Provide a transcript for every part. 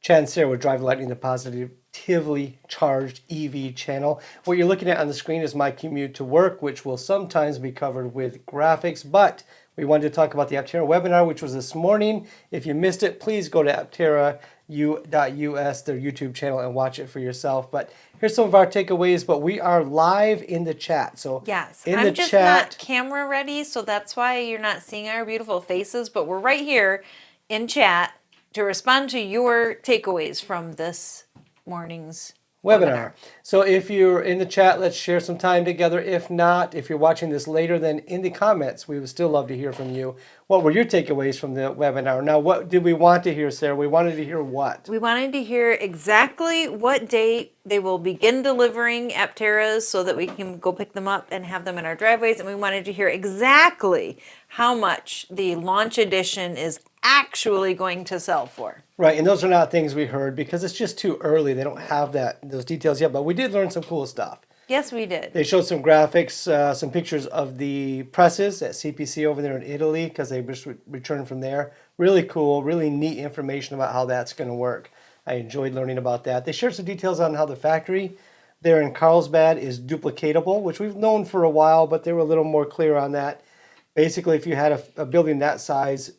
Chad and Sarah with Drive Lightning, the positively charged EV channel. What you're looking at on the screen is my commute to work, which will sometimes be covered with graphics, but we wanted to talk about the Aptera webinar, which was this morning. If you missed it, please go to aptera.us, their YouTube channel, and watch it for yourself. But here's some of our takeaways, but we are live in the chat. So yes, in I'm the just chat, not camera ready, so that's why you're not seeing our beautiful faces, but we're right here in chat to respond to your takeaways from this morning's webinar. So if you're in the chat, let's share some time together. If not, if you're watching this later, then in the comments, we would still love to hear from you. What were your takeaways from the webinar? Now, what did we want to hear, Sarah? We wanted to hear what? We wanted to hear exactly what date they will begin delivering Apteras so that we can go pick them up and have them in our driveways. And we wanted to hear exactly how much the launch edition is actually going to sell for. Right, and those are not things we heard because it's just too early. They don't have those details yet, but we did learn some cool stuff. Yes, we did. They showed some graphics, some pictures of the presses at CPC over there in Italy because they just returned from there. Really cool, really neat information about how that's going to work. I enjoyed learning about that. They shared some details on how the factory there in Carlsbad is duplicatable, which we've known for a while, but they were a little more clear on that. Basically, if you had a building that size,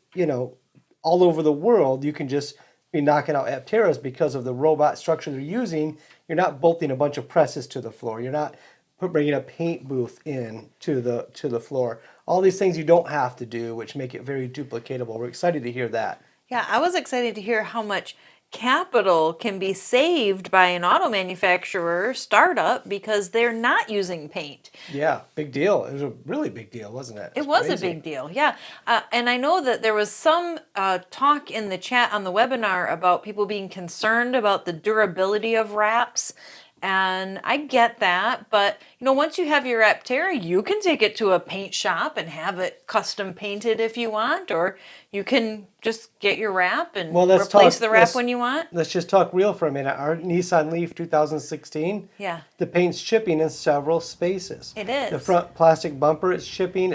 all over the world, you can just be knocking out Apteras because of the robot structure they're using. You're not bolting a bunch of presses to the floor. You're not bringing a paint booth in to the floor. All these things you don't have to do, which make it very duplicatable. We're excited to hear that. Yeah, I was excited to hear how much capital can be saved by an auto manufacturer startup because they're not using paint. Yeah, big deal. It was a really big deal, wasn't it? It was a big deal, yeah. And I know that there was some talk in the chat on the webinar about people being concerned about the durability of wraps. And I get that, but once you have your Aptera, you can take it to a paint shop and have it custom painted if you want, or you can just get your wrap and replace the wrap when you want. Let's just talk real for a minute. Our Nissan Leaf 2016, yeah, the paint's chipping in several spaces. It is. The front plastic bumper is chipping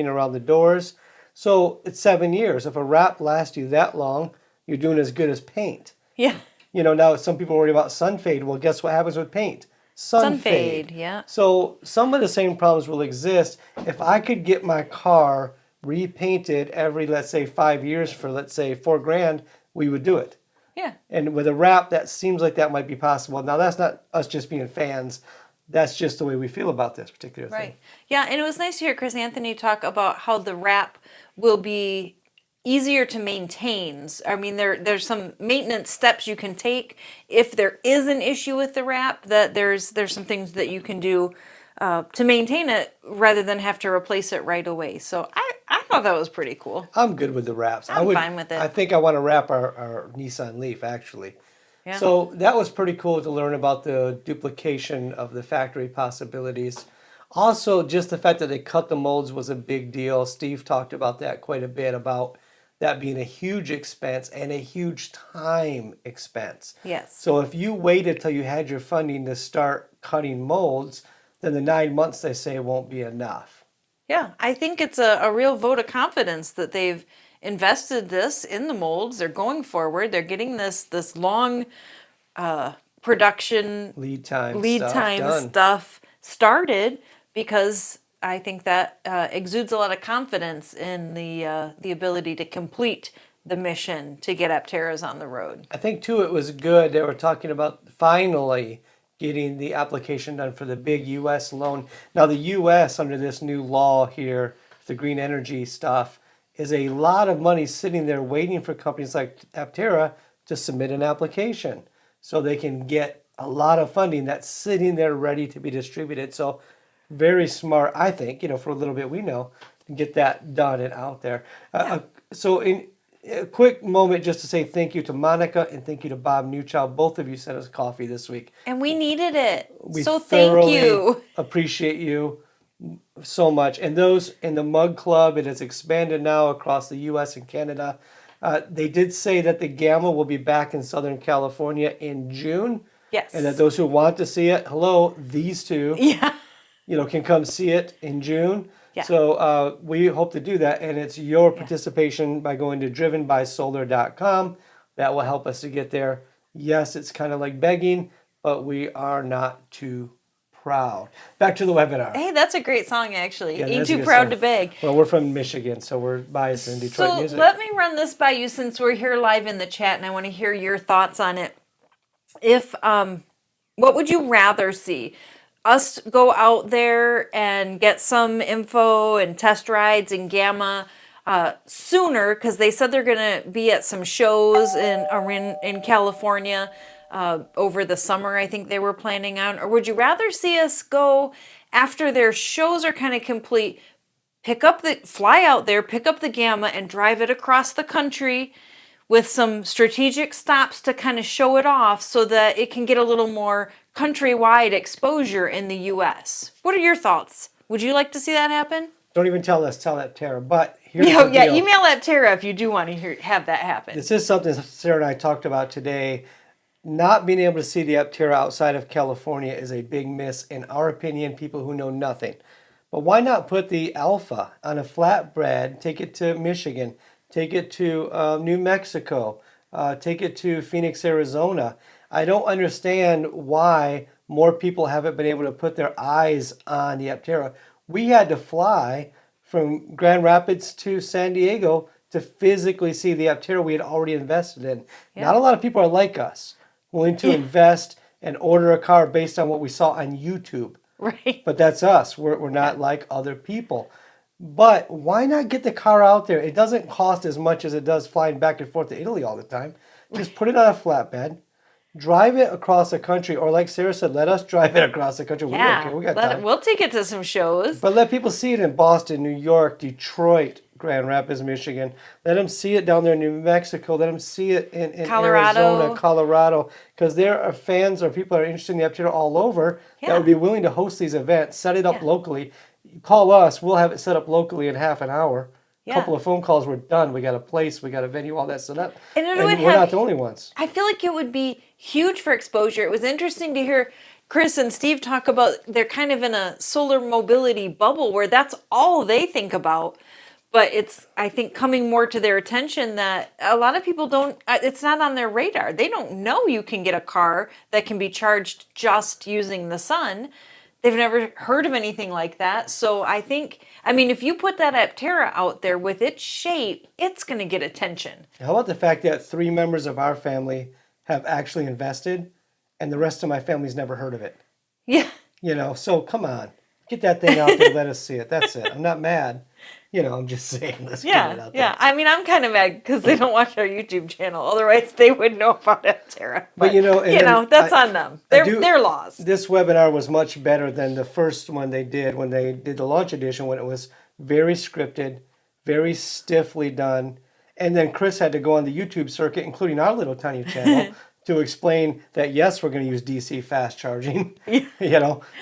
around the doors. So it's 7 years. If a wrap lasts you that long, you're doing as good as paint. Yeah. Now some people worry about sun fade. Well, guess what happens with paint? Sun fade. Yeah. So some of the same problems will exist. If I could get my car repainted every, let's say, 5 years for, let's say, $4,000, we would do it. Yeah. And with a wrap, that seems like that might be possible. Now, that's not us just being fans. That's just the way we feel about this particular thing. Right. Yeah, and it was nice to hear Chris Anthony talk about how the wrap will be easier to maintain. I mean, there's some maintenance steps you can take if there is an issue with the wrap. That there's some things that you can do to maintain it rather than have to replace it right away. So I thought that was pretty cool. I'm good with the wraps. I'm fine with it. I think I want to wrap our Nissan Leaf actually. Yeah. So that was pretty cool to learn about the duplication of the factory possibilities. Also, just the fact that they cut the molds was a big deal. Steve talked about that quite a bit, about that being a huge expense and a huge time expense. Yes. So if you waited till you had your funding to start cutting molds, then the 9 months, they say, won't be enough. Yeah, I think it's a real vote of confidence that they've invested this in the molds. They're going forward. They're getting this long production lead time stuff started, because I think that exudes a lot of confidence in the ability to complete the mission to get Apteras on the road. I think, too, it was good. They were talking about finally getting the application done for the big U.S. loan. Now, the U.S., under this new law here, the green energy stuff, is a lot of money sitting there waiting for companies like Aptera to submit an application so they can get a lot of funding that's sitting there ready to be distributed. So very smart, I think, for a little bit we know, to get that done and out there. So in a quick moment just to say thank you to Monica and thank you to Bob Newchild. Both of you sent us coffee this week. And we needed it. So thank you. Appreciate you so much. And those in the Mug Club, it has expanded now across the U.S. and Canada. They did say that the Gamma will be back in Southern California in June. Yes. And that those who want to see it, these two. Yeah. Can come see it in June. Yeah. So we hope to do that. And it's your participation by going to drivenbysolar.com. that will help us to get there. Yes, it's kind of like begging, but we are not too proud. Back to the webinar. Hey, that's a great song, actually. Yeah, Ain't that's a Too good Proud song. to Beg. Well, we're from Michigan, so we're biased in Detroit So music. let me run this by you since we're here live in the chat, and I want to hear your thoughts on it. If what would you rather see? Us go out there and get some info and test rides in Gamma sooner, because they said they're going to be at some shows in California over the summer, I think they were planning on. Or would you rather see us go after their shows are kind of complete, fly out there, pick up the Gamma and drive it across the country with some strategic stops to kind of show it off so that it can get a little more countrywide exposure in the US? What are your thoughts? Would you like to see that happen? Don't even tell us, tell Aptera. But here's Yeah, the deal. email Aptera if you do want to have that happen. This is something Sarah and I talked about today. Not being able to see the Aptera outside of California is a big miss, in our opinion, people who know nothing. But why not put the Alpha on a flatbread, take it to Michigan, take it to New Mexico, take it to Phoenix, Arizona? I don't understand why more people haven't been able to put their eyes on the Aptera. We had to fly from Grand Rapids to San Diego to physically see the Aptera we had already invested in. Yeah. Not a lot of people are like us, willing to invest and order a car based on what we saw on YouTube. Right. But that's us. We're not like other people. But why not get the car out there? It doesn't cost as much as it does flying back and forth to Italy all the time. Just put it on a flatbed, drive it across the country, or like Sarah said, let us drive it across the country. We don't care. We got time. We'll take it to some shows. But let people see it in Boston, New York, Detroit, Grand Rapids, Michigan. Let them see it down there in New Mexico. Let them see it in Colorado. Arizona, Colorado. Because there are fans or people that are interested in the Aptera all over that would be willing to host these events, set it up locally. Call us. We'll have it set up locally in half an hour. A couple of phone calls, we're done. We got a place, we got a venue, all that set up. And we're not the only ones. I feel like it would be huge for exposure. It was interesting to hear Chris and Steve talk about they're kind of in a solar mobility bubble where that's all they think about. But it's, I think, coming more to their attention that a lot of people it's not on their radar. They don't know you can get a car that can be charged just using the sun. They've never heard of anything like that. So I think, if you put that Aptera out there with its shape, it's going to get attention. How about the fact that 3 members of our family have actually invested and the rest of my family's never heard of it? Yeah. So come on. Get that thing out there, let us see it. That's it. I'm not mad. I'm just saying, let's get it out there. Yeah. I'm kind of mad because they don't watch our YouTube channel. Otherwise, they would know about Aptera. But that's on them. Their laws. This webinar was much better than the first one they did when they did the launch edition, when it was very scripted, very stiffly done. And then Chris had to go on the YouTube circuit, including our little tiny channel, to explain that, yes, we're going to use DC fast charging.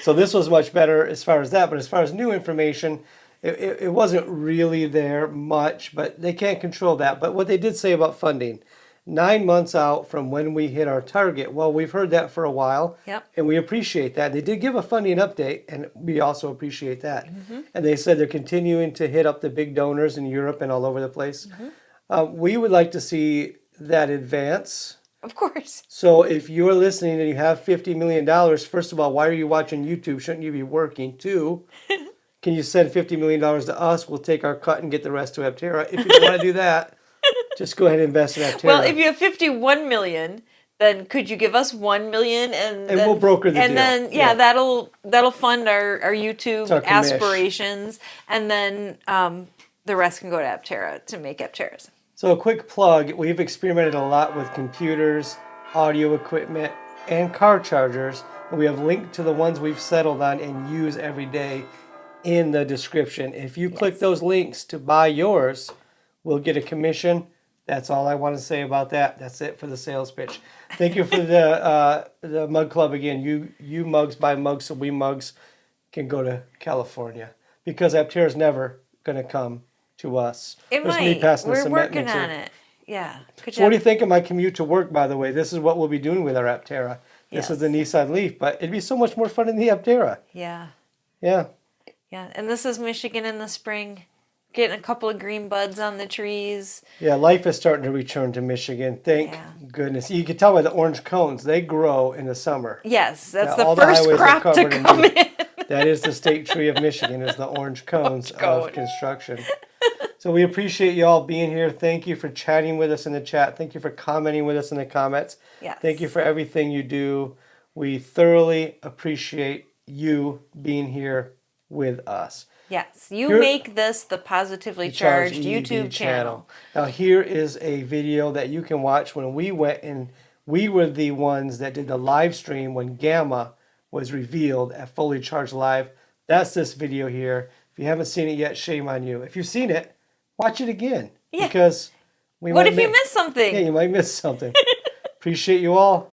So this was much better as far as that. But as far as new information, it wasn't really there much, but they can't control that. But what they did say about funding, 9 months out from when we hit our target, well, we've heard that for a while, and we appreciate that. They did give a funding update, and we also appreciate that. Mm-hmm. And they said they're continuing to hit up the big donors in Europe and all over the place. Mm-hmm. We would like to see that advance. Of course. So if you're listening and you have $50 million, first of all, why are you watching YouTube? Shouldn't you be working? 2, can you send $50 million to us? We'll take our cut and get the rest to Aptera. If you want to do that, just go ahead and invest in Aptera. Well, if you have 51 million, then could you give us 1 million and we'll broker the deal. And then that'll fund our YouTube aspirations, and then the rest can go to Aptera to make Apteras. So a quick plug, we've experimented a lot with computers, audio equipment, and car chargers. And we have linked to the ones we've settled on and use every day in the description. If you click those links to buy yours, we'll get a commission. That's all I want to say about that. That's it for the sales pitch. Thank you for the Mug Club again. You mugs buy mugs, so we mugs can go to California, because Aptera's never going to come to us. It There's might. me passing the We're cement working mixer. on it. Yeah. So what do you think of my commute to work, by the way? This is what we'll be doing with our Aptera. This is the Nissan Leaf, but it'd be so much more fun in the Aptera. Yeah. Yeah. Yeah. And this is Michigan in the spring. getting a couple of green buds on the trees. Yeah, life is starting to return to Michigan. Thank Yeah. goodness. You can tell by the orange cones, they grow in the summer. Yes, that's Yeah, the all the first highways are crop to covered in come new- in. That is the state tree of Michigan, is the orange cones cone. of construction. So we appreciate you all being here. Thank you for chatting with us in the chat. Thank you for commenting with us in the comments. Yes. Thank you for everything you do. We thoroughly appreciate you being here with us. Yes, you Here- make this the Positively Charged YouTube channel. Now here is a video that you can watch when we went and we were the ones that did the live stream when Gamma was revealed at Fully Charged Live. That's this video here. If you haven't seen it yet, shame on you. If you've seen it, watch it again. Yeah. Because we What might if you mi- miss something? Yeah, you might miss something. Appreciate you all.